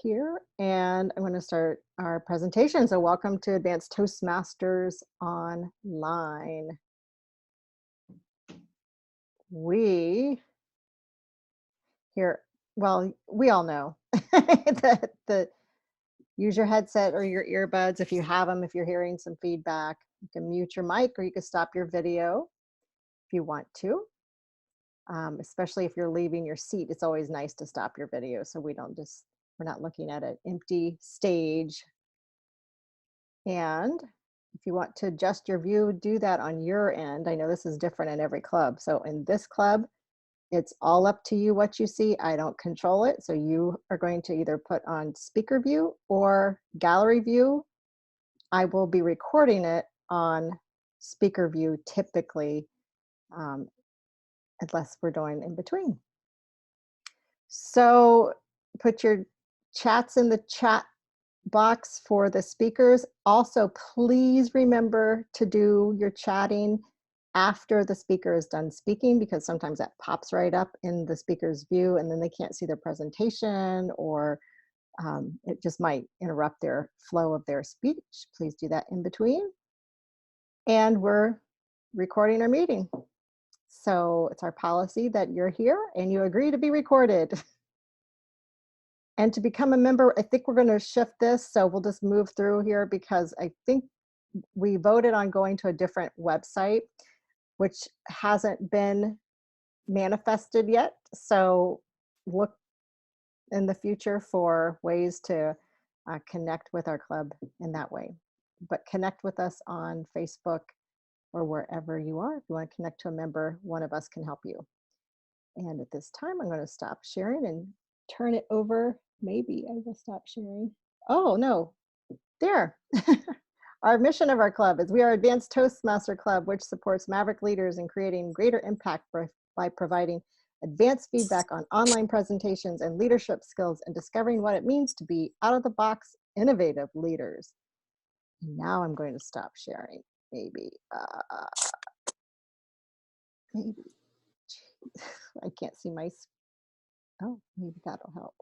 here, and I'm going to start our presentation. So welcome to Advanced Toastmasters Online. We all know that use your headset or your earbuds if you have them. If you're hearing some feedback, you can mute your mic or you can stop your video if you want to. Especially if you're leaving your seat, it's always nice to stop your video so we're not looking at an empty stage. And if you want to adjust your view, do that on your end. I know this is different in every club. So in this club, it's all up to you what you see. I don't control it. So you are going to either put on speaker view or gallery view. I will be recording it on speaker view typically, unless we're doing in between. So put your chats in the chat box for the speakers. Also, please remember to do your chatting after the speaker is done speaking, because sometimes that pops right up in the speaker's view and then they can't see their presentation, or it just might interrupt their flow of their speech. Please do that in between. And we're recording our meeting. So it's our policy that you're here and you agree to be recorded. And to become a member, I think we're going to shift this. So we'll just move through here because I think we voted on going to a different website, which hasn't been manifested yet. So look in the future for ways to connect with our club in that way. But connect with us on Facebook or wherever you are. If you want to connect to a member, one of us can help you. And at this time, I'm going to stop sharing and turn it over. Maybe I will stop sharing. Oh, no, there. Our mission of our club is we are Advanced Toastmaster Club, which supports Maverick leaders in creating greater impact by providing advanced feedback on online presentations and leadership skills and discovering what it means to be out-of-the-box innovative leaders. And now I'm going to stop sharing. Maybe. I can't see my. Oh, maybe that'll help.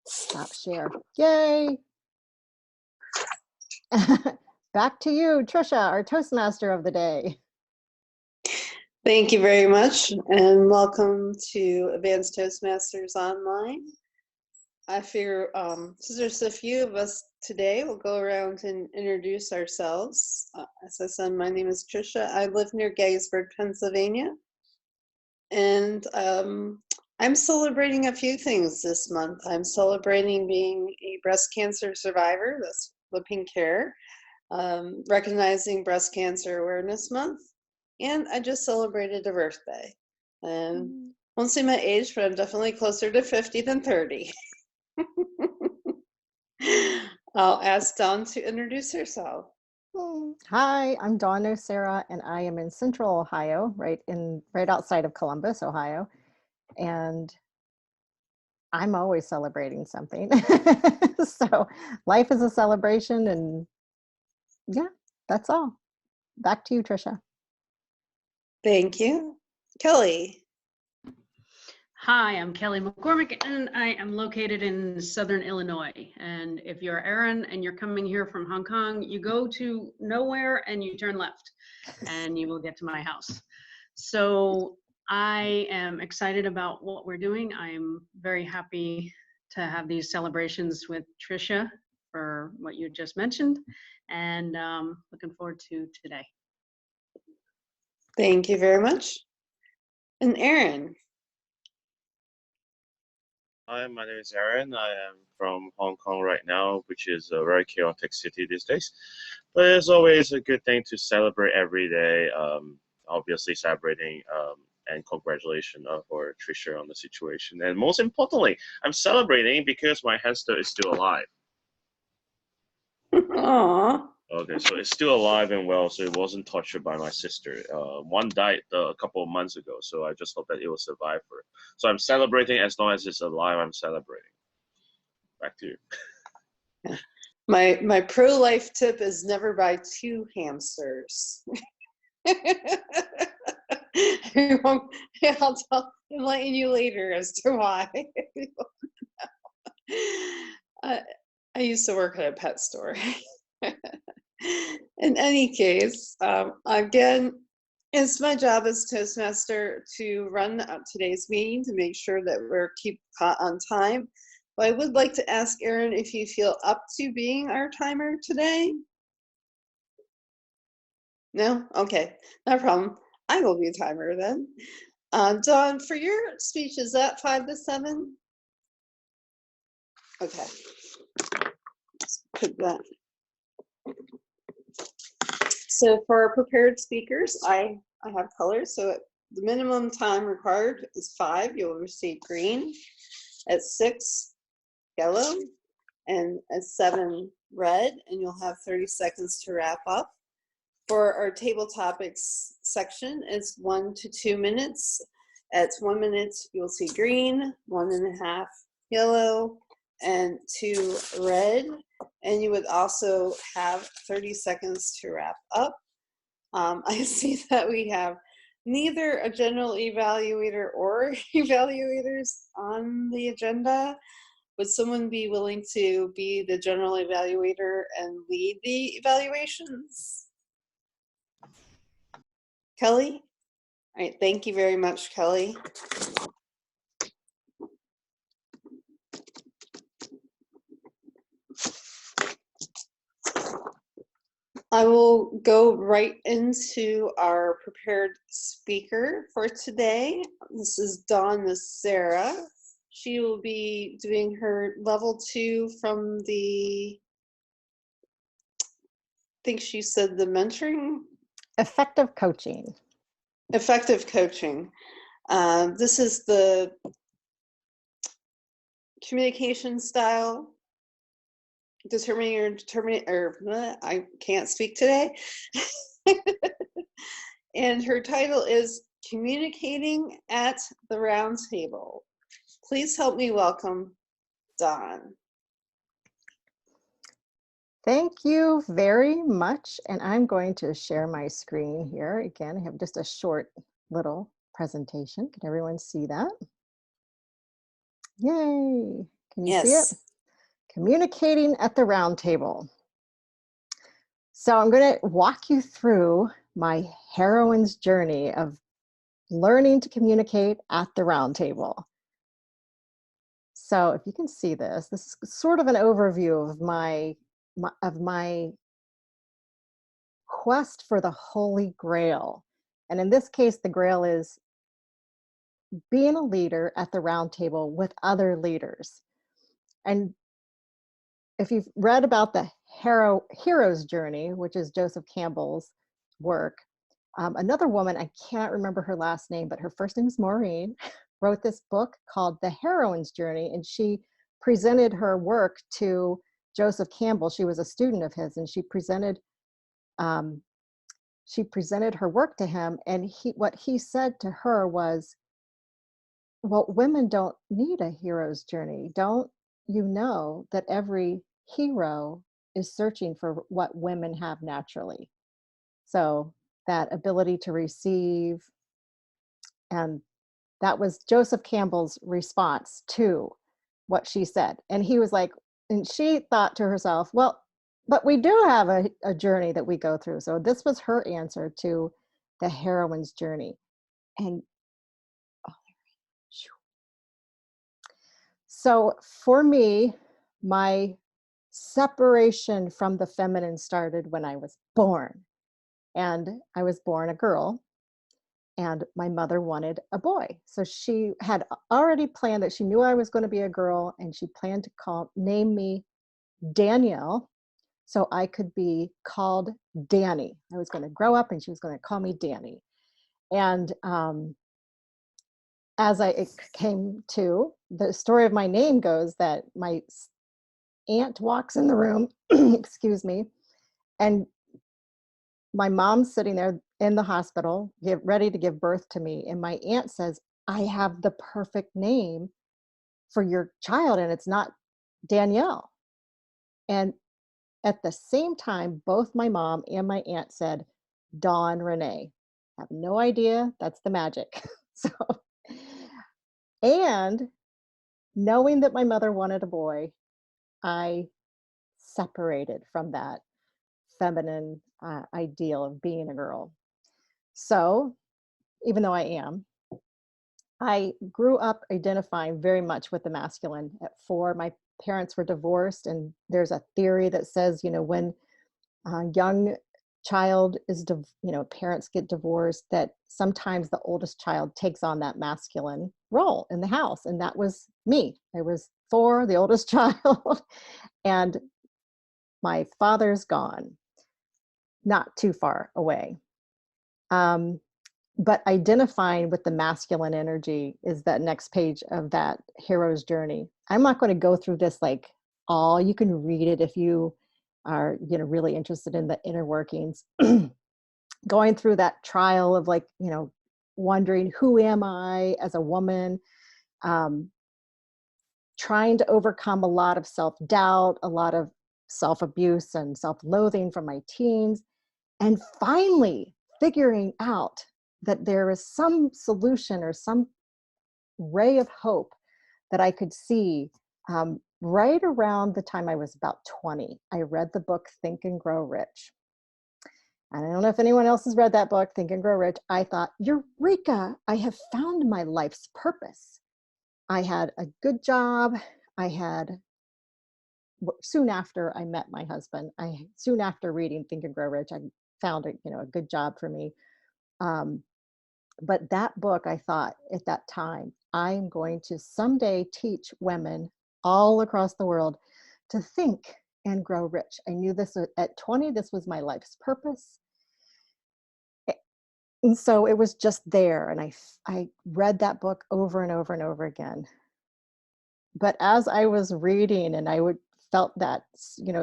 Stop share. Yay! Back to you, Trisha, our Toastmaster of the day. Thank you very much, and welcome to Advanced Toastmasters Online. I figure since there's a few of us today, we'll go around and introduce ourselves. As I said, my name is Trisha. I live near Gettysburg, Pennsylvania, and I'm celebrating a few things this month. I'm celebrating being a breast cancer survivor, that's the pink hair, recognizing Breast Cancer Awareness Month, and I just celebrated a birthday. And won't say my age, but I'm definitely closer to 50 than 30. I'll ask Dawn to introduce herself. Hi, I'm Dawn Nocera, and I am in Central Ohio, right outside of Columbus, Ohio. And I'm always celebrating something. So life is a celebration, and yeah, that's all. Back to you, Trisha. Thank you. Kelly. Hi, I'm Kelly McCormick, and I am located in Southern Illinois. And if you're Aaron and you're coming here from Hong Kong, you go to nowhere and you turn left, and you will get to my house. So I am excited about what we're doing. I'm very happy to have these celebrations with Trisha for what you just mentioned, and looking forward to today. Thank you very much. And Aaron. Hi, my name is Aaron. I am from Hong Kong right now, which is a very chaotic city these days. But it's always a good thing to celebrate every day. Obviously celebrating and congratulations for Trisha on the situation. And most importantly, I'm celebrating because my hamster is still alive. Aww. Okay, so it's still alive and well, so it wasn't tortured by my sister. One died a couple of months ago, so I just hope that it will survive for it. So I'm celebrating as long as it's alive. I'm celebrating. Back to you. My pro-life tip is never buy 2 hamsters. I'm enlightening you later as to why. I used to work at a pet store. In any case, again, it's my job as Toastmaster to run today's meeting to make sure that we're keep on time. But I would like to ask Erin if you feel up to being our timer today. No? Okay, no problem. I will be a timer then. Dawn, for your speech, is that 5 to 7? Okay. Let's put that. So for our prepared speakers, I have colors. So the minimum time required is 5. You'll receive green. At 6, yellow. And at 7, red. And you'll have 30 seconds to wrap up. For our table topics section, it's 1 to 2 minutes. At 1 minute, you'll see green, 1.5 yellow, and 2 red. And you would also have 30 seconds to wrap up. I see that we have neither a general evaluator or evaluators on the agenda. Would someone be willing to be the general evaluator and lead the evaluations? Kelly? All right, thank you very much, Kelly. I will go right into our prepared speaker for today. This is Dawn Sarah. She will be doing her level 2 from the, I think she said the mentoring? Effective coaching. Effective coaching. This is the communication style, I can't speak today. And her title is Communicating at the Round Table. Please help me welcome Dawn. Thank you very much. And I'm going to share my screen here. Again, I have just a short little presentation. Can everyone see that? Yay. Can you see it? Communicating at the round table. So I'm going to walk you through my heroine's journey of learning to communicate at the round table. So if you can see this, this is sort of an overview of my quest for the Holy Grail. And in this case, the Grail is being a leader at the round table with other leaders. And if you've read about the hero's journey, which is Joseph Campbell's work, another woman, I can't remember her last name, but her first name is Maureen, wrote this book called The Heroine's Journey, and she presented her work to Joseph Campbell. She was a student of his, and she presented her work to him, and what he said to her was, well, women don't need a hero's journey. Don't you know that every hero is searching for what women have naturally? So that ability to receive, and that was Joseph Campbell's response to what she said. And he was like, and she thought to herself, well, but we do have a journey that we go through. So this was her answer to the heroine's journey. And so for me, my separation from the feminine started when I was born. And I was born a girl, and my mother wanted a boy. So she had already planned that she knew I was going to be a girl, and she planned to name me Danielle so I could be called Danny. I was going to grow up and she was going to call me Danny. And as it came to, the story of my name goes that my aunt walks in the room, excuse me, and my mom's sitting there in the hospital, ready to give birth to me. And my aunt says, I have the perfect name for your child, and it's not Danielle. And at the same time, both my mom and my aunt said, Dawn Renee. I have no idea. That's the magic. So, and knowing that my mother wanted a boy, I separated from that feminine ideal of being a girl. So even though I grew up identifying very much with the masculine. At 4, my parents were divorced, and there's a theory that says, when a young child is, parents get divorced, that sometimes the oldest child takes on that masculine role in the house. And that was me. I was 4, the oldest child, and my father's gone, not too far away. But identifying with the masculine energy is that next page of that hero's journey. I'm not going to go through this like all. You can read it if you are, really interested in the inner workings. Going through that trial of like, wondering, who am I as a woman? Trying to overcome a lot of self-doubt, a lot of self-abuse and self-loathing from my teens, and finally figuring out that there is some solution or some ray of hope that I could see. Right around the time I was about 20, I read the book Think and Grow Rich. And I don't know if anyone else has read that book, Think and Grow Rich. I thought, Eureka, I have found my life's purpose. I had a good job. Soon after I met my husband, soon after reading Think and Grow Rich, I found a good job for me. But that book, I thought at that time, I'm going to someday teach women all across the world to think and grow rich. I knew this at 20, this was my life's purpose. And so it was just there. And I read that book over and over and over again. But as I was reading, and I felt that,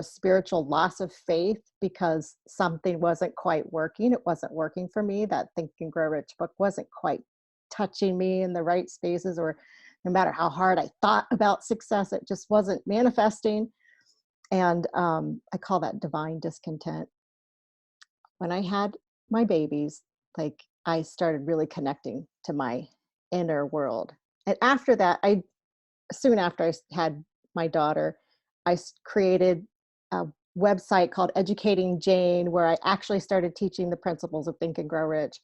spiritual loss of faith because something wasn't quite working. It wasn't working for me. That Think and Grow Rich book wasn't quite touching me in the right spaces, or no matter how hard I thought about success, it just wasn't manifesting. And I call that divine discontent. When I had my babies, like, I started really connecting to my inner world. And after that, soon after I had my daughter, I created a website called Educating Jane, where I actually started teaching the principles of Think and Grow Rich.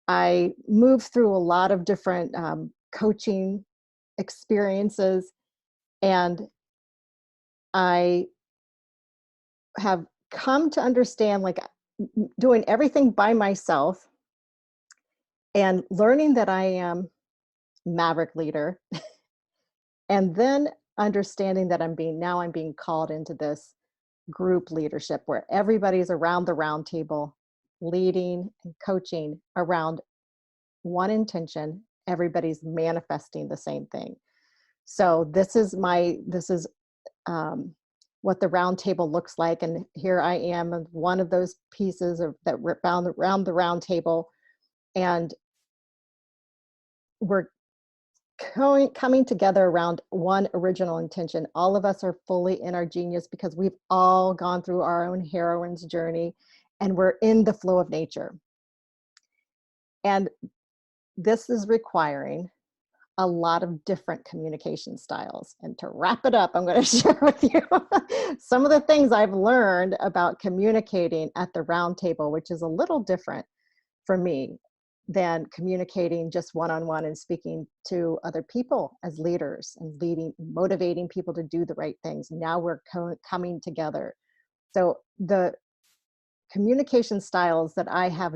I moved through a lot of different coaching experiences, and I have come to understand, like, doing everything by myself and learning that I am maverick leader, and then understanding that I'm being called into this group leadership where everybody's around the round table, leading and coaching around one intention. Everybody's manifesting the same thing. So this is what the round table looks like. And here I am, one of those pieces that were bound around the round table. And we're coming together around one original intention. All of us are fully in our genius because we've all gone through our own heroine's journey, and we're in the flow of nature. And this is requiring a lot of different communication styles. And to wrap it up, I'm going to share with you some of the things I've learned about communicating at the round table, which is a little different for me than communicating just one-on-one and speaking to other people as leaders and motivating people to do the right things. Now we're coming together. So the communication styles that I have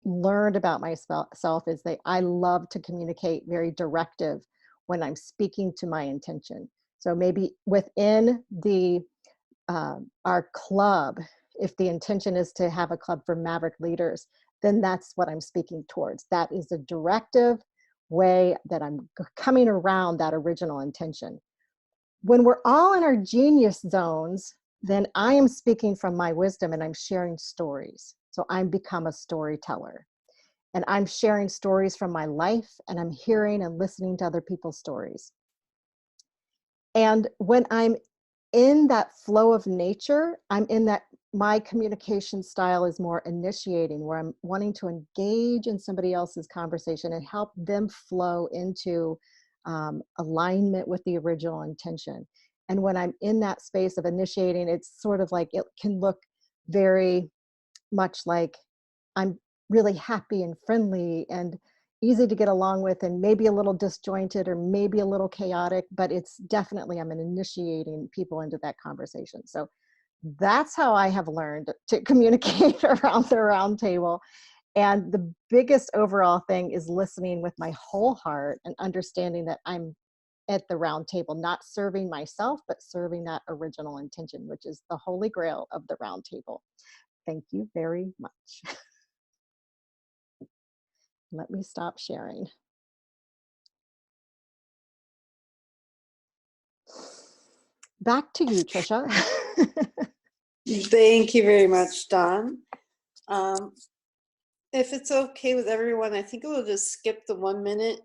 learned about myself is that I love to communicate very directive when I'm speaking to my intention. So maybe within our club, if the intention is to have a club for maverick leaders, then that's what I'm speaking towards. That is a directive way that I'm coming around that original intention. When we're all in our genius zones, then I am speaking from my wisdom and I'm sharing stories. So I'm become a storyteller. And I'm sharing stories from my life, and I'm hearing and listening to other people's stories. And when I'm in that flow of nature, my communication style is more initiating, where I'm wanting to engage in somebody else's conversation and help them flow into alignment with the original intention. And when I'm in that space of initiating, it's sort of like, it can look very much like I'm really happy and friendly and easy to get along with, and maybe a little disjointed or maybe a little chaotic, but it's definitely, I'm initiating people into that conversation. So that's how I have learned to communicate around the round table. And the biggest overall thing is listening with my whole heart and understanding that I'm at the round table, not serving myself, but serving that original intention, which is the holy grail of the round table. Thank you very much. Let me stop sharing. Back to you, Trisha. Thank you very much, Dawn. If it's okay with everyone, I think we'll just skip the 1 minute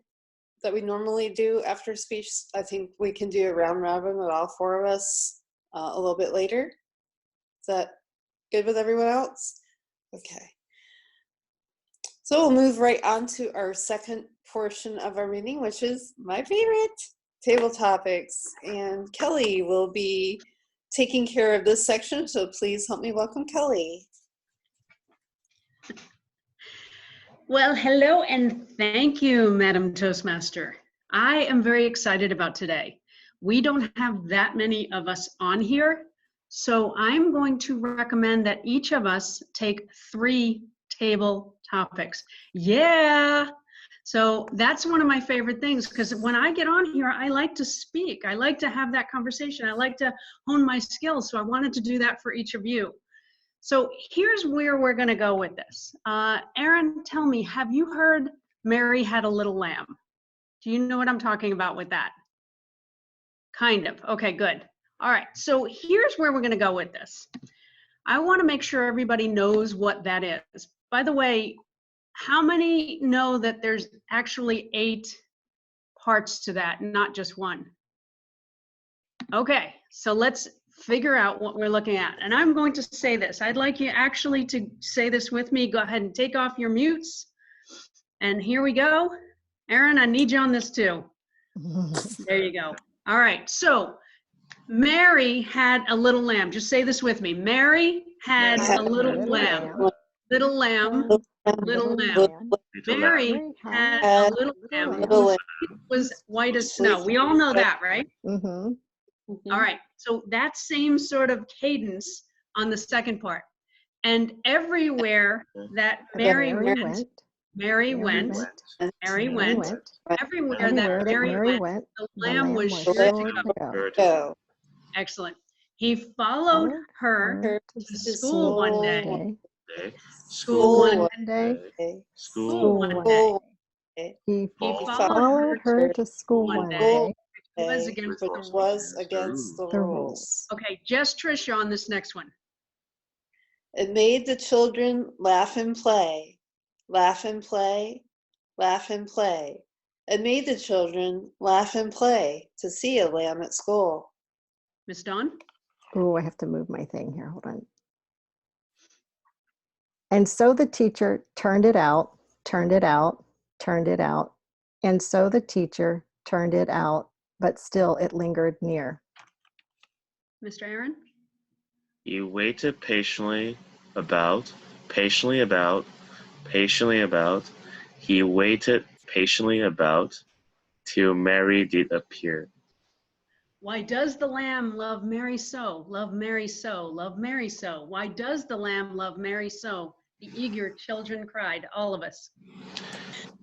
that we normally do after speech. I think we can do a round robin with all four of us a little bit later. Is that good with everyone else? Okay. So we'll move right on to our second portion of our meeting, which is my favorite, table topics. And Kelly will be taking care of this section, so please help me welcome Kelly. Well, hello and thank you, Madam Toastmaster. I am very excited about today. We don't have that many of us on here, so I'm going to recommend that each of us take 3 table topics. Yeah! So that's one of my favorite things, because when I get on here, I like to speak. I like to have that conversation. I like to hone my skills, so I wanted to do that for each of you. So here's where we're going to go with this. Aaron, tell me, have you heard Mary Had a Little Lamb? Do you know what I'm talking about with that? Kind of. Okay, good. All right. So here's where we're going to go with this. I want to make sure everybody knows what that is. By the way, how many know that there's actually 8 parts to that, not just 1? Okay, so let's figure out what we're looking at. And I'm going to say this. I'd like you actually to say this with me. Go ahead and take off your mutes. And here we go. Aaron, I need you on this too. There you go. All right, so Mary had a little lamb. Just say this with me. Mary had a little lamb. Little lamb. Little lamb. Mary had a little lamb whose skin was white as snow. We all know that, right? Mm-hmm. All right, so that same sort of cadence on the second part. And everywhere that Mary went, everywhere that Mary went, the lamb was sure to go. Excellent. He followed her to school one day. School one day. School one day. He followed her to school one day. It was against the rules. Okay, just Trisha on this next one. It made the children laugh and play, laugh and play, laugh and play. It made the children laugh and play to see a lamb at school. Miss Dawn? Oh, I have to move my thing here. Hold on. And so the teacher turned it out, turned it out, turned it out. And so the teacher turned it out, but still it lingered near. Mr. Aaron? He waited patiently about, patiently about, patiently about. He waited patiently about till Mary did appear. Why does the lamb love Mary so? Love Mary so, love Mary so. Why does the lamb love Mary so? The eager children cried, all of us.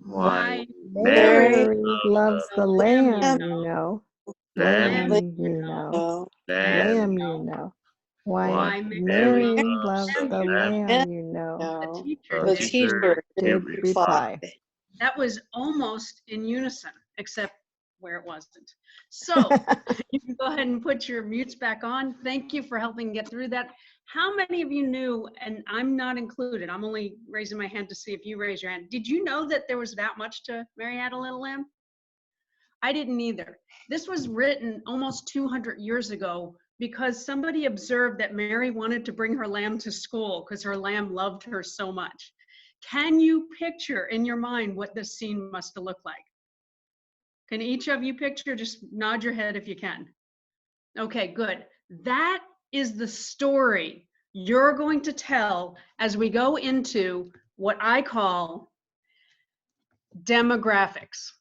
Why Mary loves the lamb, you you know. Lamb, Lamb, you know. lamb, Lamb, you know. Why Mary Mary loves loves the the lamb. lamb, you know. The teacher Did reply. That was almost in unison, except where it wasn't. So you can go ahead and put your mutes back on. Thank you for helping get through that. How many of you knew, and I'm not included, I'm only raising my hand to see if you raise your hand. Did you know that there was that much to Mary Had a Little Lamb? I didn't either. This was written almost 200 years ago because somebody observed that Mary wanted to bring her lamb to school because her lamb loved her so much. Can you picture in your mind what this scene must have looked like? Can each of you picture? Just nod your head if you can. Okay, good. That is the story you're going to tell as we go into what I call demographics.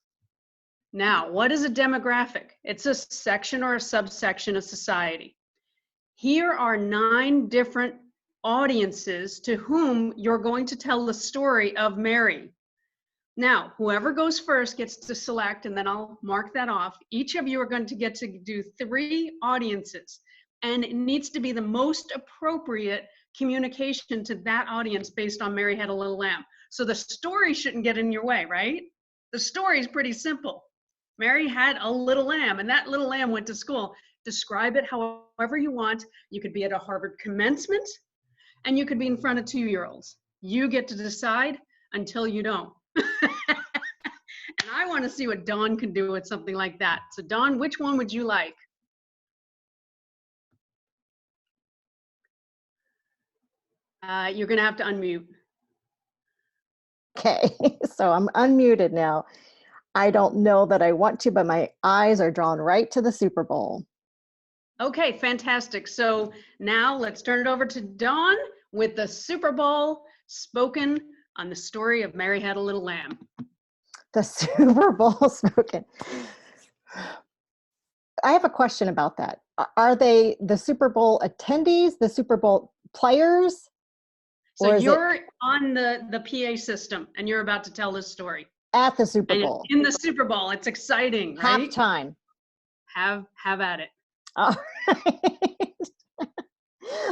Now, what is a demographic? It's a section or a subsection of society. Here are 9 different audiences to whom you're going to tell the story of Mary. Now, whoever goes first gets to select, and then I'll mark that off. Each of you are going to get to do 3 audiences, and it needs to be the most appropriate communication to that audience based on Mary Had a Little Lamb. So the story shouldn't get in your way, right? The story is pretty simple. Mary had a little lamb, and that little lamb went to school. Describe it however you want. You could be at a Harvard commencement, and you could be in front of 2-year-olds. You get to decide until you don't. And I want to see what Dawn can do with something like that. So Dawn, which one would you like? You're going to have to unmute. Okay, so I'm unmuted now. I don't know that I want to, but my eyes are drawn right to the Super Bowl. Okay, fantastic. So now let's turn it over to Dawn with the Super Bowl spoken on the story of Mary Had a Little Lamb. The Super Bowl spoken. I have a question about that. Are they the Super Bowl attendees, the Super Bowl players? So you're on the PA system and you're about to tell this story. At the Super And Bowl. in the Super Bowl, it's exciting, right? Halftime. Have at it. All right.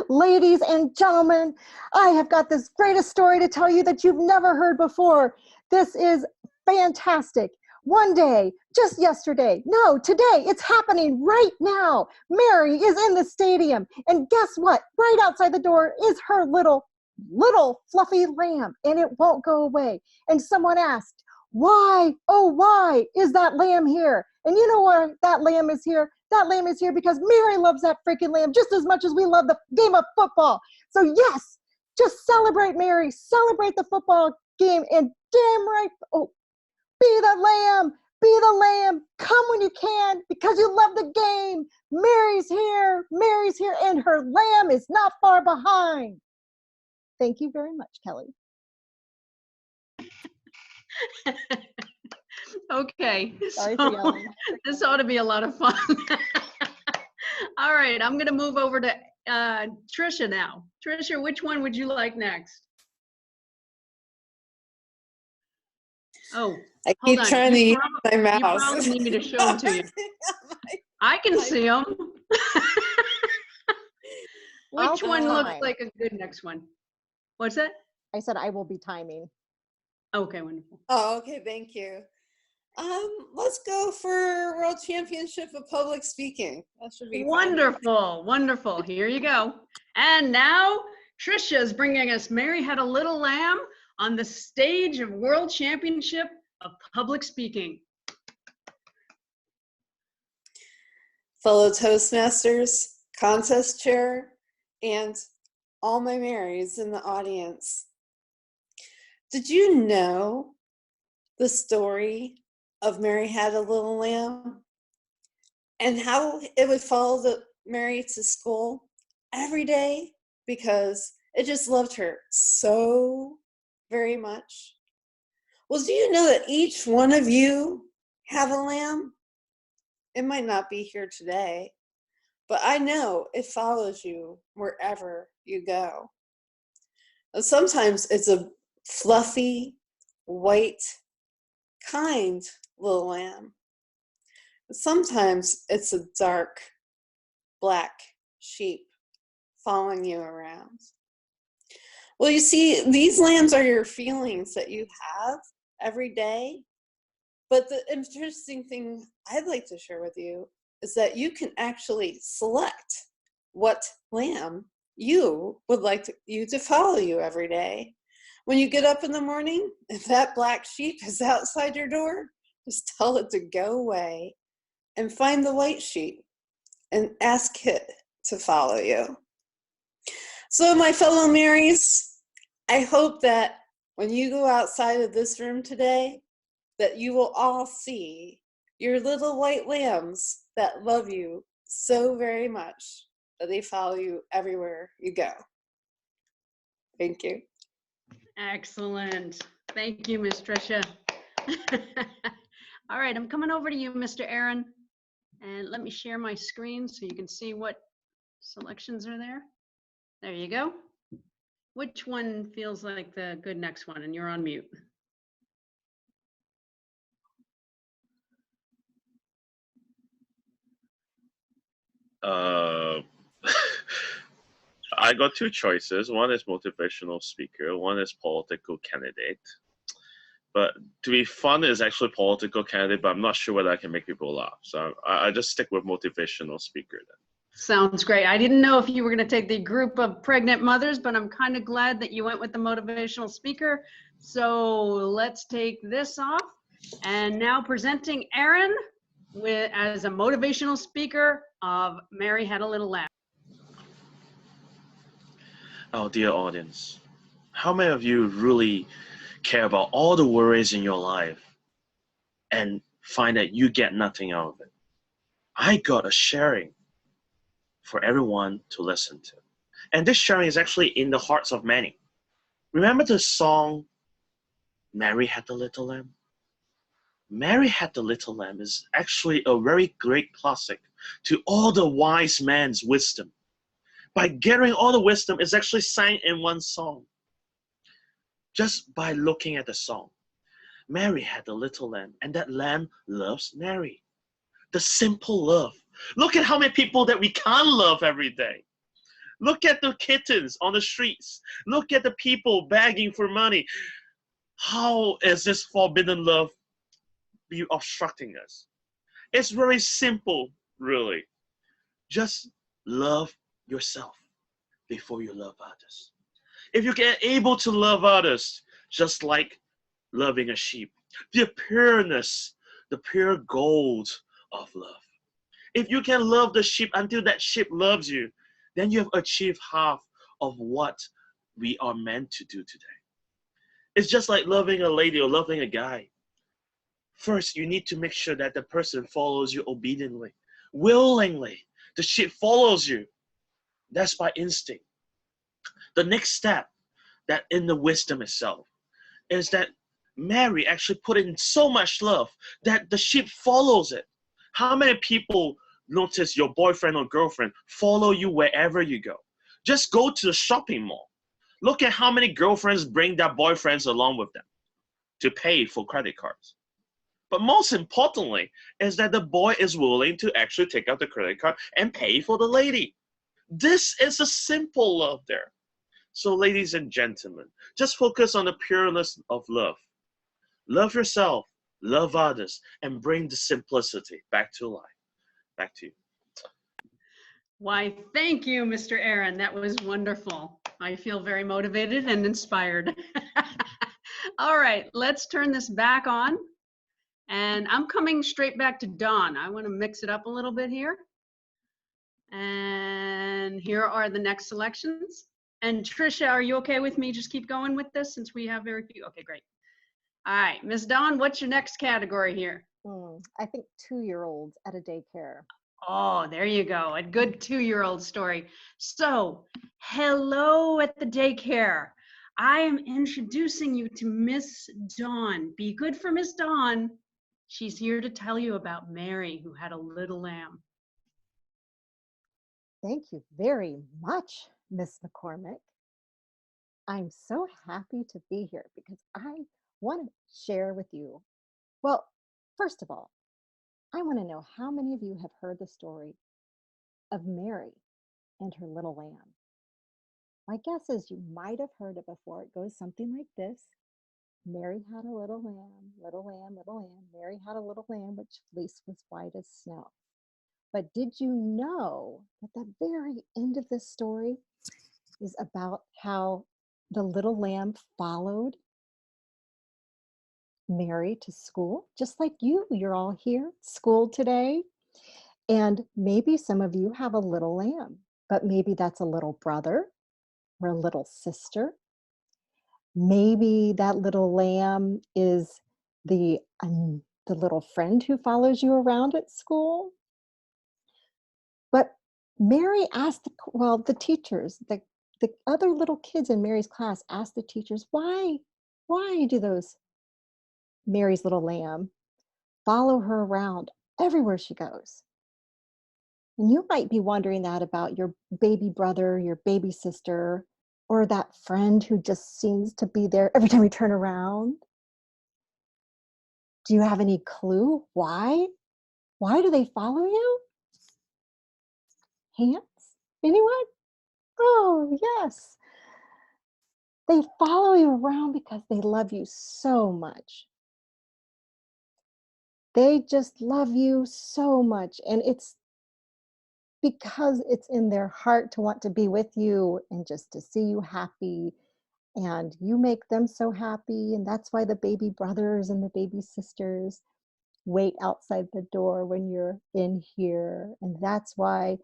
Ladies and gentlemen, I have got this greatest story to tell you that you've never heard before. This is fantastic. One day, just yesterday, no, today, it's happening right now. Mary is in the stadium. And guess what? Right outside the door is her little fluffy lamb, and it won't go away. And someone asked, why, oh, why is that lamb here? And you know why that lamb is here? That lamb is here because Mary loves that freaking lamb just as much as we love the game of football. So yes, just celebrate Mary, celebrate the football game, and damn right, oh, be the lamb, come when you can because you love the game. Mary's here, and her lamb is not far behind. Thank you very much, Kelly. Okay, Sorry for yelling. This ought to be a lot of fun. All right, I'm gonna move over to Trisha now. Trisha, which one would you like next? Oh, I hold keep on. trying to use my You mouse. probably need me to show them to you. I can see them. Which one looks like a good next one? What's that? I said I will be timing. Okay, wonderful. Oh, okay, thank you. Let's go for World Championship of Public Speaking. That should be Wonderful, wonderful. Here you go. And now Trisha is bringing us Mary Had a Little Lamb on the stage of World Championship of Public Speaking. Fellow Toastmasters, contest chair, and all my Marys in the audience. Did you know the story of Mary Had a Little Lamb and how it would follow Mary to school every day because it just loved her so very much? Well, do you know that each one of you have a lamb? It might not be here today, but I know it follows you wherever you go. And sometimes it's a fluffy, white, kind little lamb. Sometimes it's a dark, black sheep following you around. Well, you see, these lambs are your feelings that you have every day. But the interesting thing I'd like to share with you is that you can actually select what lamb you would like you to follow you every day. When you get up in the morning, if that black sheep is outside your door, just tell it to go away and find the white sheep and ask it to follow you. So my fellow Marys, I hope that when you go outside of this room today, that you will all see your little white lambs that love you so very much that they follow you everywhere you go. Thank you. Excellent. Thank you, Miss Tricia. All right, I'm coming over to you, Mr. Aaron. And let me share my screen so you can see what selections are there. There you go. Which one feels like the good next one? And you're on mute. I got two choices. One is motivational speaker, one is political candidate. But to be fun is actually political candidate, but I'm not sure whether I can make people laugh. So I just stick with motivational speaker then. Sounds great. I didn't know if you were going to take the group of pregnant mothers, but I'm kind of glad that you went with the motivational speaker. So let's take this off. And now presenting Aaron as a motivational speaker of Mary Had a Little Lamb. Oh, dear audience, how many of you really care about all the worries in your life and find that you get nothing out of it? I got a sharing for everyone to listen to. And this sharing is actually in the hearts of many. Remember the song, Mary Had the Little Lamb? Mary Had the Little Lamb is actually a very great classic to all the wise man's wisdom. By gathering all the wisdom, it's actually sang in one song. Just by looking at the song. Mary had a little lamb, and that lamb loves Mary. The simple love. Look at how many people that we can't love every day. Look at the kittens on the streets. Look at the people begging for money. How is this forbidden love be obstructing us? It's very simple, really. Just love yourself before you love others. If you get able to love others, just like loving a sheep, the pureness, the pure gold of love. If you can love the sheep until that sheep loves you, then you have achieved half of what we are meant to do today. It's just like loving a lady or loving a guy. First, you need to make sure that the person follows you obediently, willingly. The sheep follows you. That's by instinct. The next step, that in the wisdom itself, is that Mary actually put in so much love that the sheep follows it. How many people notice your boyfriend or girlfriend follow you wherever you go? Just go to the shopping mall. Look at how many girlfriends bring their boyfriends along with them to pay for credit cards. But most importantly is that the boy is willing to actually take out the credit card and pay for the lady. This is a simple love there. So ladies and gentlemen, just focus on the pureness of love. Love yourself, love others, and bring the simplicity back to life. Back to you. Why, thank you, Mr. Aaron. That was wonderful. I feel very motivated and inspired. All right, let's turn this back on. And I'm coming straight back to Dawn. I want to mix it up a little bit here. And here are the next selections. And Tricia, are you okay with me just keep going with this since we have very few? Okay, great. All right, Ms. Dawn, what's your next category here? I think 2-year-olds at a daycare. Oh, there you go. A good 2-year-old story. So, hello at the daycare. I am introducing you to Miss Dawn. Be good for Miss Dawn. She's here to tell you about Mary, who had a little lamb. Thank you very much, Miss McCormick. I'm so happy to be here because I want to share with you. Well, first of all, I want to know how many of you have heard the story of Mary and her little lamb. My guess is you might have heard it before. It goes something like this. Mary had a little lamb, little lamb, little lamb. Mary had a little lamb, which fleece was white as snow. But did you know that the very end of this story is about how the little lamb followed Mary to school, just like you? You're all here at school today. And maybe some of you have a little lamb, but maybe that's a little brother or a little sister. Maybe that little lamb is the little friend who follows you around at school. But Mary asked, the teachers, the other little kids in Mary's class asked the teachers, why do those Mary's little lamb follow her around everywhere she goes? And you might be wondering that about your baby brother, your baby sister, or that friend who just seems to be there every time you turn around. Do you have any clue why? Why do they follow you? Hands? Anyone? Oh, yes. They follow you around because they love you so much. They just love you so much. And it's because it's in their heart to want to be with you and just to see you happy. And you make them so happy. And that's why the baby brothers and the baby sisters wait outside the door when you're in here. And that's why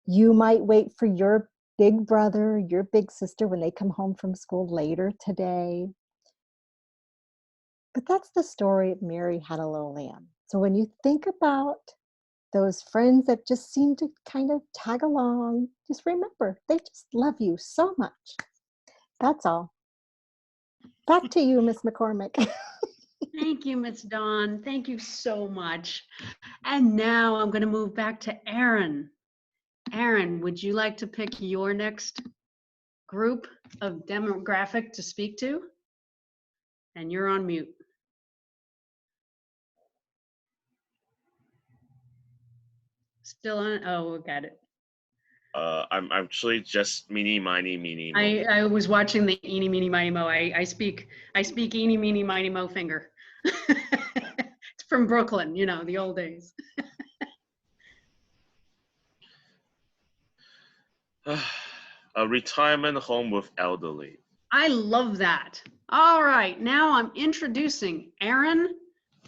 you might wait for your big brother, your big sister when they come home from school later today. But that's the story of Mary Had a Little Lamb. So when you think about those friends that just seem to kind of tag along, just remember, they just love you so much. That's all. Back to you, Miss McCormick. Thank you, Miss Dawn. Thank you so much. And now I'm going to move back to Erin. Erin, would you like to pick your next group of demographic to speak to? And you're on mute. Still on? Oh, got it. I'm actually just meeny, miny, mo. I was watching the eeny, meeny, miny, mo. I speak eeny, meeny, miny, mo finger. It's from Brooklyn, you know, the old days. A retirement home with elderly. I love that. All right, now I'm introducing Erin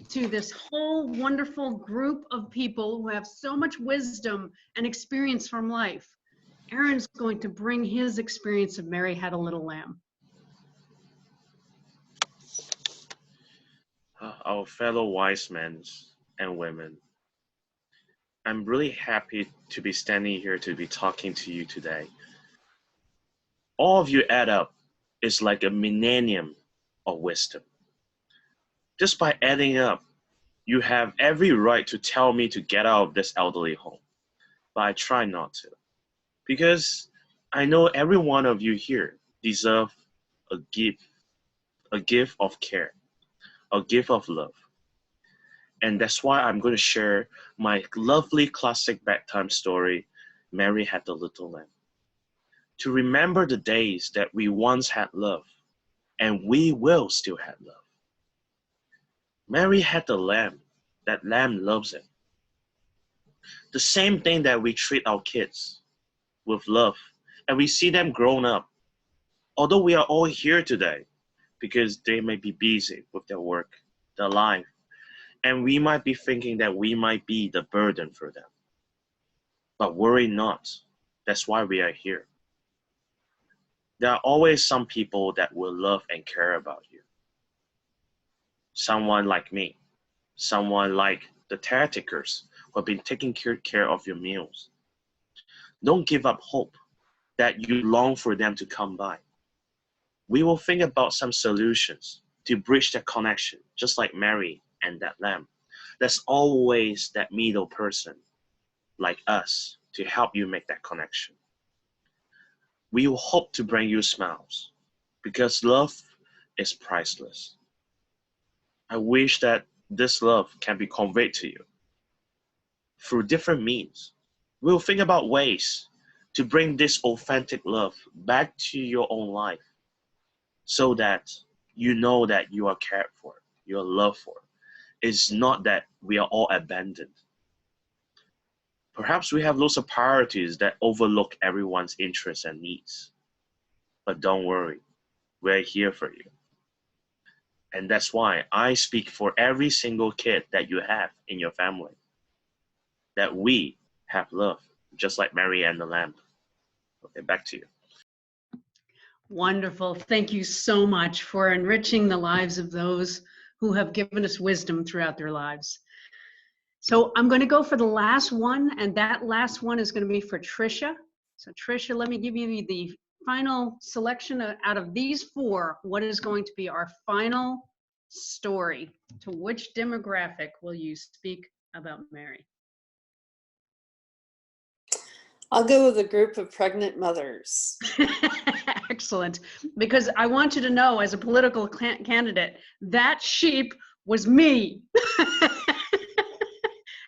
to this whole wonderful group of people who have so much wisdom and experience from life. Erin's going to bring his experience of Mary Had a Little Lamb. Our fellow wise men and women, I'm really happy to be standing here to be talking to you today. All of you add up is like a millennium of wisdom. Just by adding up, you have every right to tell me to get out of this elderly home, but I try not to. Because I know every one of you here deserve a gift of care, a gift of love. And that's why I'm going to share my lovely classic bedtime story, Mary Had the Little Lamb. To remember the days that we once had love, and we will still have love. Mary had the lamb, that lamb loves it. The same thing that we treat our kids with love, and we see them grown up. Although we are all here today, because they may be busy with their work, their life, and we might be thinking that we might be the burden for them. But worry not, that's why we are here. There are always some people that will love and care about you. Someone like me, someone like the caretakers who have been taking care of your meals. Don't give up hope that you long for them to come by. We will think about some solutions to bridge that connection, just like Mary and that lamb. There's always that middle person like us to help you make that connection. We will hope to bring you smiles because love is priceless. I wish that this love can be conveyed to you through different means. We'll think about ways to bring this authentic love back to your own life so that you know that you are cared for, you are loved for. It's not that we are all abandoned. Perhaps we have lots of priorities that overlook everyone's interests and needs. But don't worry, we're here for you. And that's why I speak for every single kid that you have in your family. That we have love, just like Mary and the Lamb. Okay, back to you. Wonderful. Thank you so much for enriching the lives of those who have given us wisdom throughout their lives. So I'm going to go for the last one, and that last one is going to be for Tricia. So Tricia, let me give you the final selection out of these four. What is going to be our final story? To which demographic will you speak about Mary? I'll go with a group of pregnant mothers. Excellent. Because I want you to know, as a political candidate, that sheep was me.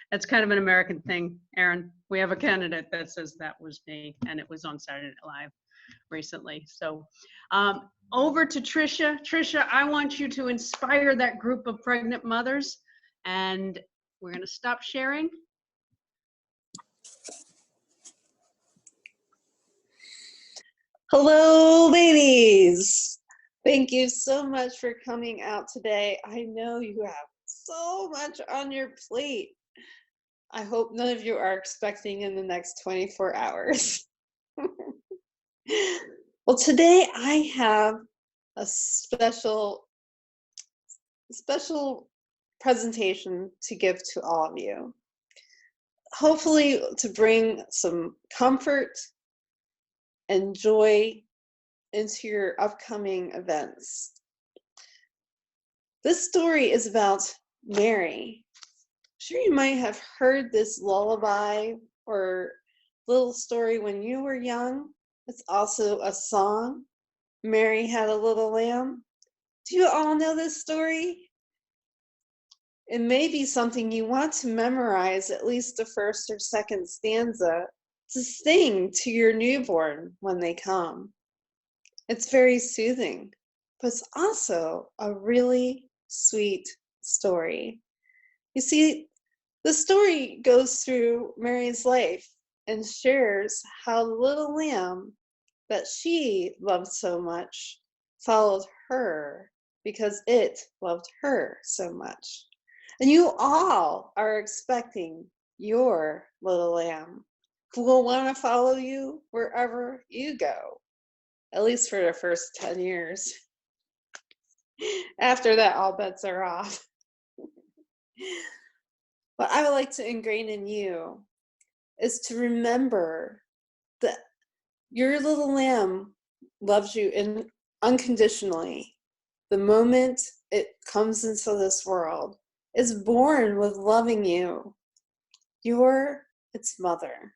That's kind of an American thing, Aaron. We have a candidate that says that was me, and it was on Saturday Night Live recently. So over to Tricia. Tricia, I want you to inspire that group of pregnant mothers, and we're going to stop sharing. Hello, ladies. Thank you so much for coming out today. I know you have so much on your plate. I hope none of you are expecting in the next 24 hours. Well, today I have a special presentation to give to all of you. Hopefully to bring some comfort and joy into your upcoming events. This story is about Mary. Sure, you might have heard this lullaby or little story when you were young. It's also a song. Mary had a little lamb. Do you all know this story? It may be something you want to memorize, at least the first or second stanza, to sing to your newborn when they come. It's very soothing, but it's also a really sweet story. You see, the story goes through Mary's life and shares how the little lamb that she loved so much followed her because it loved her so much. And you all are expecting your little lamb who will want to follow you wherever you go, at least for the first 10 years. After that, all bets are off. What I would like to ingrain in you is to remember that your little lamb loves you unconditionally. The moment it comes into this world, is born with loving you. You're its mother.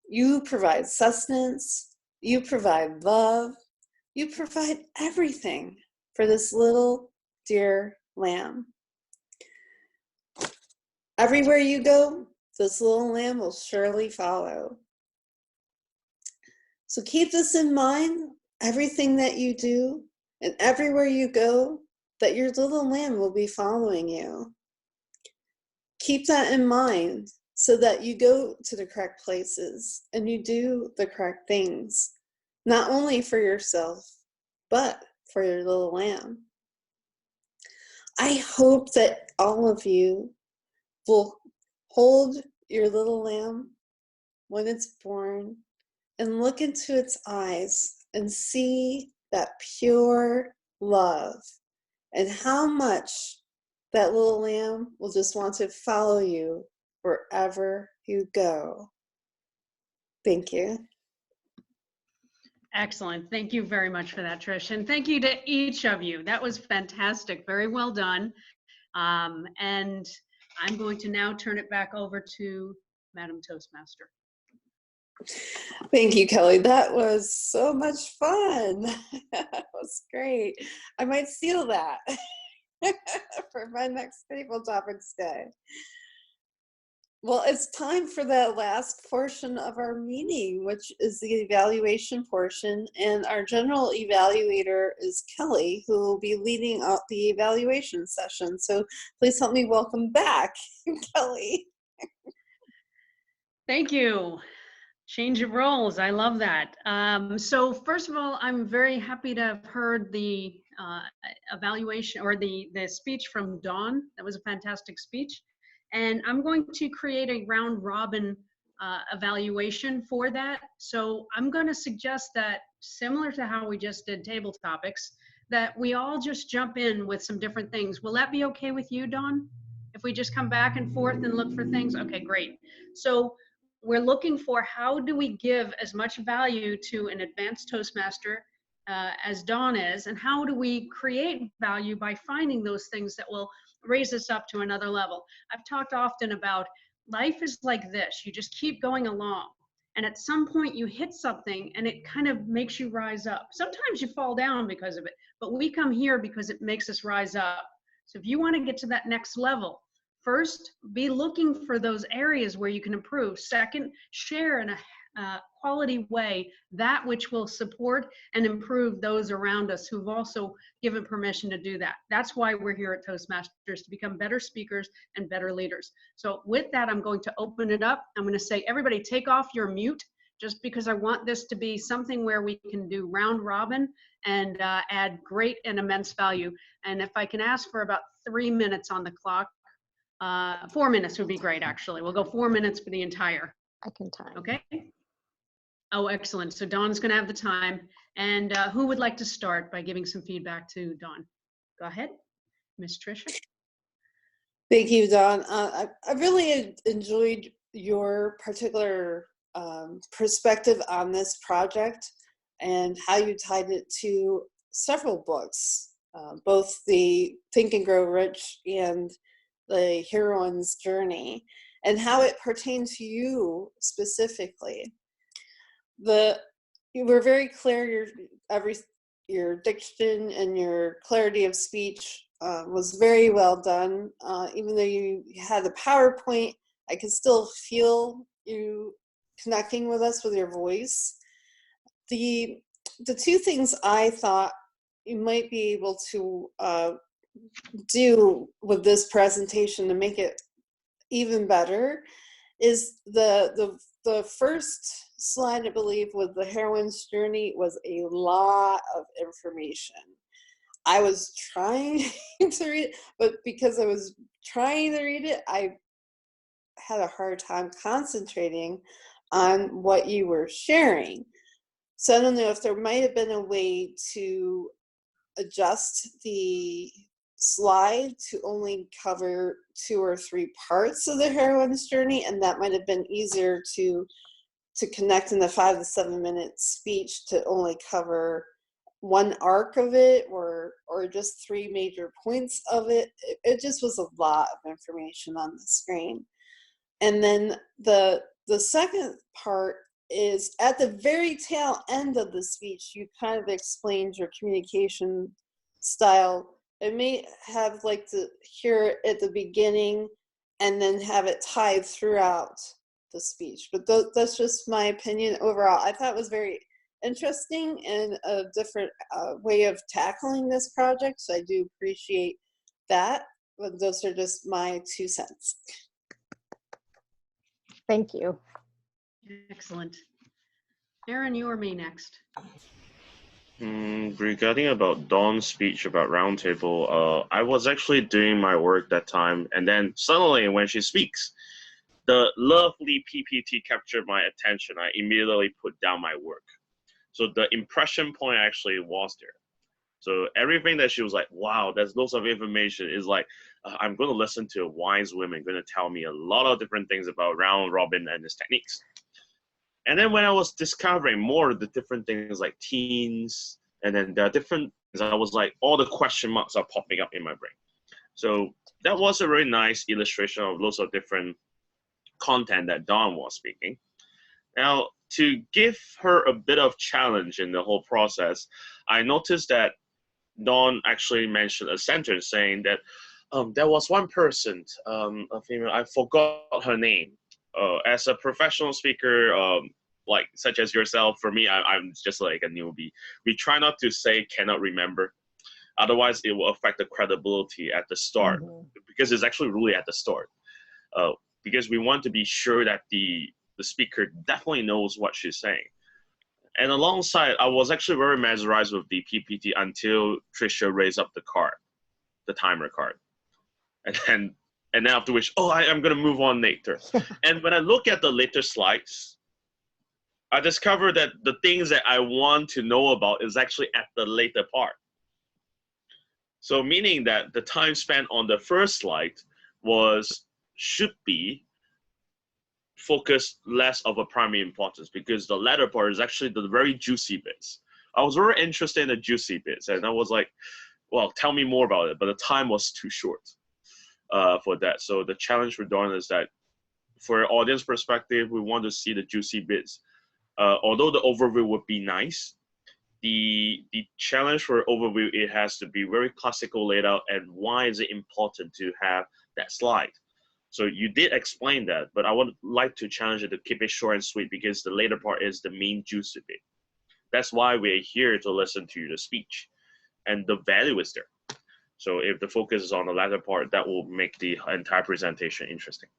You provide sustenance, you provide love, you provide everything for this little dear lamb. Everywhere you go, this little lamb will surely follow. So keep this in mind, everything that you do and everywhere you go, that your little lamb will be following you. Keep that in mind so that you go to the correct places and you do the correct things, not only for yourself, but for your little lamb. I hope that all of you will hold your little lamb when it's born and look into its eyes and see that pure love and how much that little lamb will just want to follow you wherever you go. Thank you. Excellent. Thank you very much for that, Trish. And thank you to each of you. That was fantastic. Very well done. And I'm going to now turn it back over to Madam Toastmaster. Thank you, Kelly. That was so much fun. That was great. I might steal that for my next Table Topics Day. Well, it's time for that last portion of our meeting, which is the evaluation portion. And our general evaluator is Kelly, who will be leading out the evaluation session. So please help me welcome back, Kelly. Thank you. Change of roles. I love that. So first of all, I'm very happy to have heard the evaluation or the speech from Dawn. That was a fantastic speech. And I'm going to create a round robin evaluation for that. So I'm going to suggest that, similar to how we just did table topics, that we all just jump in with some different things. Will that be okay with you, Dawn? If we just come back and forth and look for things, okay, great. So we're looking for how do we give as much value to an advanced Toastmaster as Dawn is, and how do we create value by finding those things that will raise us up to another level. I've talked often about life is like this. You just keep going along. And at some point you hit something and it kind of makes you rise up. Sometimes you fall down because of it, but we come here because it makes us rise up. So if you want to get to that next level, first, be looking for those areas where you can improve. Second, share in a quality way that which will support and improve those around us who've also given permission to do that. That's why we're here at Toastmasters, to become better speakers and better leaders. So with that, I'm going to open it up. I'm going to say, everybody take off your mute, just because I want this to be something where we can do round robin and add great and immense value. And if I can ask for about 3 minutes on the clock, 4 minutes would be great, actually. We'll go 4 minutes for the entire. I can time. Okay. Oh, excellent. So Dawn's going to have the time. And who would like to start by giving some feedback to Dawn? Go ahead, Miss Tricia. Thank you, Dawn. I really enjoyed your particular perspective on this project and how you tied it to several books, both the Think and Grow Rich and the Heroine's Journey, and how it pertains to you specifically. You were very clear. Your diction and your clarity of speech was very well done. Even though you had a PowerPoint, I could still feel you connecting with us with your voice. The two things I thought you might be able to do with this presentation to make it even better is the first slide, I believe, with the Heroine's Journey was a lot of information. I was trying to read it, but because I was trying to read it, I had a hard time concentrating on what you were sharing. So I don't know if there might have been a way to adjust the slide to only cover 2 or 3 parts of the Heroine's Journey, and that might have been easier to connect in the 5 to 7 minute speech to only cover one arc of it or just 3 major points of it. It just was a lot of information on the screen. And then the second part is at the very tail end of the speech, you kind of explained your communication style. I may have liked to hear it at the beginning and then have it tied throughout the speech. But that's just my opinion overall. I thought it was very interesting and a different way of tackling this project. So I do appreciate that. But those are just my 2 cents. Thank you. Excellent. Aaron, you or me next? Regarding about Dawn's speech about Roundtable, I was actually doing my work that time, and then suddenly when she speaks, the lovely PPT captured my attention. I immediately put down my work. So the impression point actually was there. So everything that she was like, wow, there's lots of information, is like, I'm going to listen to a wise woman going to tell me a lot of different things about round robin and its techniques. And then when I was discovering more of the different things like teens, and then there are different things, I was like, all the question marks are popping up in my brain. So that was a very nice illustration of lots of different content that Dawn was speaking. Now, to give her a bit of challenge in the whole process, I noticed that Dawn actually mentioned a sentence saying that there was one person, a female, I forgot her name. As a professional speaker, like such as yourself, for me, I'm just like a newbie. We try not to say cannot remember. Otherwise, it will affect the credibility at the start, because it's actually really at the start. Because we want to be sure that the speaker definitely knows what she's saying. And alongside, I was actually very mesmerized with the PPT until Tricia raised up the card, the timer card. And then after which, I'm going to move on later. And when I look at the later slides, I discovered that the things that I want to know about is actually at the later part. So meaning that the time spent on the first slide should be focused less of a primary importance, because the latter part is actually the very juicy bits. I was very interested in the juicy bits, and I was like, well, tell me more about it, but the time was too short for that. So the challenge for Dawn is that for an audience perspective, we want to see the juicy bits. Although the overview would be nice, the challenge for overview, it has to be very classical laid out, and why is it important to have that slide? So you did explain that, but I would like to challenge it to keep it short and sweet, because the later part is the main juicy bit. That's why we're here to listen to the speech, and the value is there. So if the focus is on the latter part, that will make the entire presentation interesting.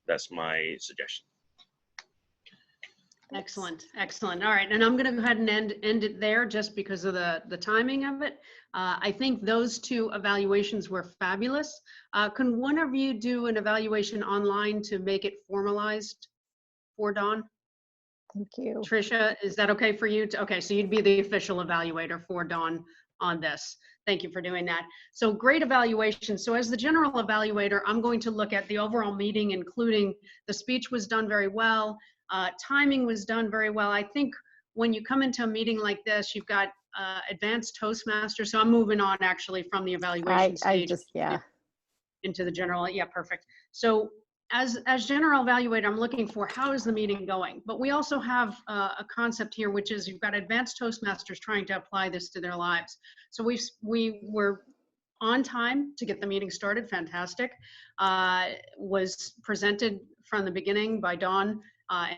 That's my suggestion. Excellent, excellent. All right, and I'm going to go ahead and end it there just because of the timing of it. I think those two evaluations were fabulous. Can one of you do an evaluation online to make it formalized for Dawn? Thank you. Tricia, is that okay for you? Okay, so you'd be the official evaluator for Dawn on this. Thank you for doing that. So great evaluation. So as the general evaluator, I'm going to look at the overall meeting, including the speech was done very well, timing was done very well. I think when you come into a meeting like this, you've got advanced Toastmasters. So I'm moving on actually from the evaluation stage into the general. Yeah, perfect. So as general evaluator, I'm looking for how is the meeting going. But we also have a concept here, which is you've got advanced Toastmasters trying to apply this to their lives. So we were on time to get the meeting started. Fantastic. Was presented from the beginning by Dawn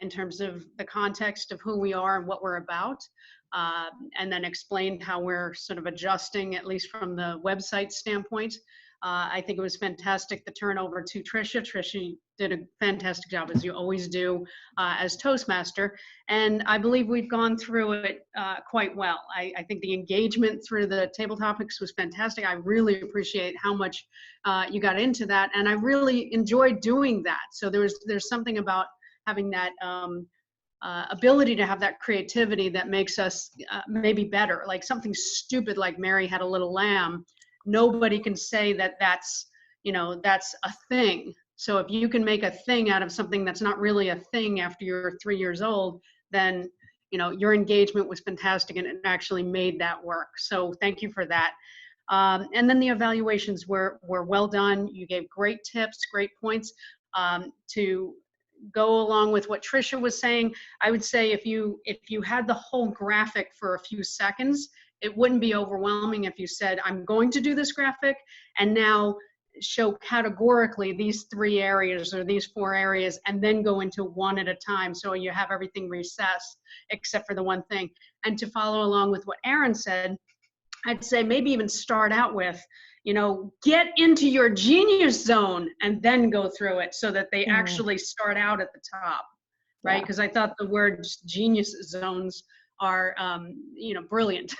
in terms of the context of who we are and what we're about. And then explained how we're sort of adjusting, at least from the website standpoint. I think it was fantastic, the turnover to Tricia. Tricia did a fantastic job, as you always do, as Toastmaster. And I believe we've gone through it quite well. I think the engagement through the table topics was fantastic. I really appreciate how much you got into that. And I really enjoyed doing that. So there's something about having that ability to have that creativity that makes us maybe better. Like something stupid like Mary Had a Little Lamb, nobody can say that that's a thing. So if you can make a thing out of something that's not really a thing after you're 3 years old, then your engagement was fantastic, and it actually made that work. So thank you for that. And then the evaluations were well done. You gave great tips, great points to go along with what Tricia was saying. I would say if you had the whole graphic for a few seconds, it wouldn't be overwhelming if you said, I'm going to do this graphic and now show categorically these 3 areas or these 4 areas, and then go into one at a time. So you have everything recessed except for the one thing. And to follow along with what Aaron said, I'd say maybe even start out with, get into your genius zone and then go through it so that they actually start out at the top, right? Because I thought the word genius zones are, brilliant.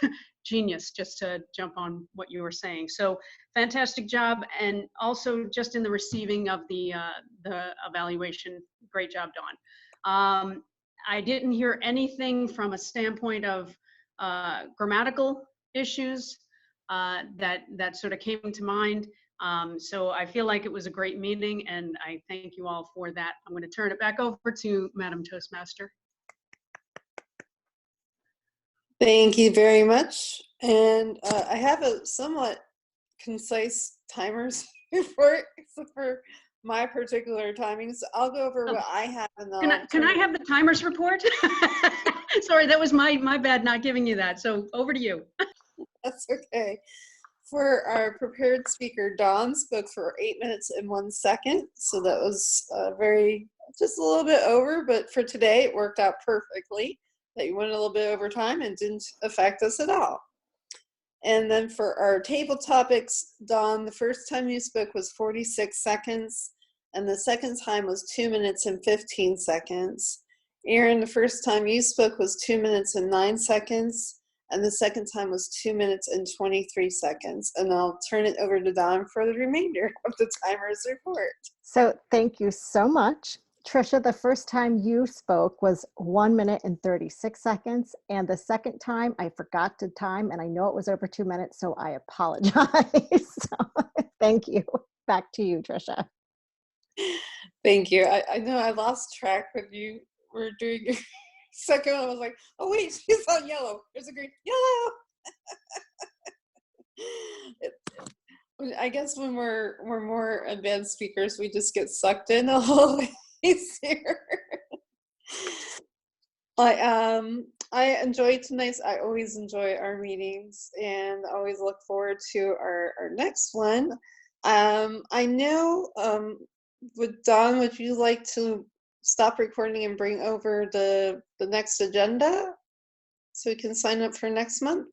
Genius, just to jump on what you were saying. So fantastic job. And also just in the receiving of the evaluation, great job, Dawn. I didn't hear anything from a standpoint of grammatical issues that sort of came to mind. So I feel like it was a great meeting, and I thank you all for that. I'm going to turn it back over to Madam Toastmaster. Thank you very much. And I have a somewhat concise timers report, except for my particular timings. I'll go over what I have. And can I have the timers report? Sorry, that was my bad not giving you that. So over to you. That's okay. For our prepared speaker, Dawn spoke for 8 minutes and 1 second. So that was just a little bit over, but for today it worked out perfectly. That you went a little bit over time and didn't affect us at all. And then for our table topics, Dawn, the first time you spoke was 46 seconds, and the second time was 2 minutes and 15 seconds. Aaron, the first time you spoke was 2 minutes and 9 seconds, and the second time was 2 minutes and 23 seconds. And I'll turn it over to Dawn for the remainder of the timers report. So thank you so much. Tricia, the first time you spoke was 1 minute and 36 seconds. And the second time I forgot to time, and I know it was over 2 minutes, so I apologize. So, thank you. Back to you, Tricia. Thank you. I know I lost track when you were doing your second one. I was like, oh wait, she's on yellow. There's a green. Yellow. I guess when we're more advanced speakers, we just get sucked in a little easier. I enjoyed tonight's. I always enjoy our meetings and always look forward to our next one. I know, Don, would you like to stop recording and bring over the next agenda so we can sign up for next month?